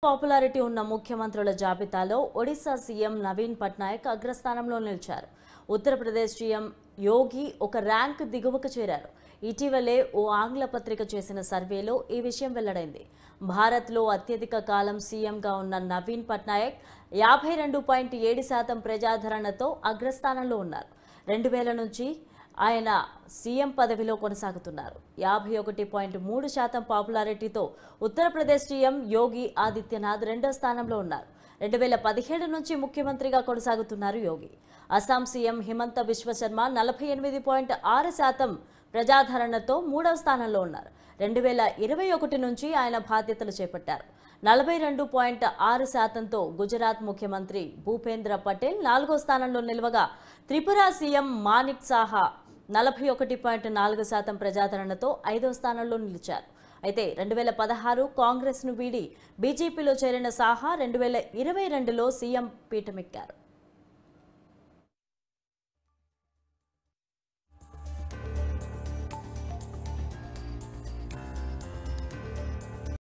Popularity ఉన్న ముఖ్యమంత్రుల జాబితాలో ఒడిశా సీఎం నవీన్ పట్నాయక్ అగ్రస్థానంలో నిలిచారు. ఉత్తరప్రదేశ్ సీఎం యోగి ఒక ర్యాంక్ దిగువకు చేరారు. ఇటీవలే ఓ ఆంగ్ల పత్రిక చేసిన సర్వేలో ఈ విషయం వెల్లడైంది. భారత్లో అత్యధిక కాలం సీఎంగా ఉన్న నవీన్ పట్నాయక్ 52.7% ప్రజాదరణతో అగ్రస్థానంలో ఉన్నారు. 2000 నుంచి ఆయన సీఎం పదవిలో కొనసాగుతున్నారు. 51.3% పాపులారిటీతో ఉత్తరప్రదేశ్ సీఎం యోగి ఆదిత్యనాథ్ రెండో స్థానంలో ఉన్నారు. 2017 నుంచి ముఖ్యమంత్రిగా కొనసాగుతున్నారు యోగి. అస్సాం సీఎం హిమంత బిశ్వ శర్మ 48.6% ప్రజాదరణతో మూడవ స్థానంలో ఉన్నారు. 2021 నుంచి ఆయన బాధ్యతలు చేపట్టారు. 42.6%తో గుజరాత్ ముఖ్యమంత్రి భూపేంద్ర పటేల్ నాలుగో స్థానంలో నిలవగా, త్రిపుర సీఎం మానిక్ సాహా 41.4% ప్రజాదరణతో ఐదో స్థానంలో నిలిచారు. అయితే 2016 కాంగ్రెస్ను వీడి బీజేపీలో చేరిన సాహా 2022లో సీఎం పీఠమెక్కారు.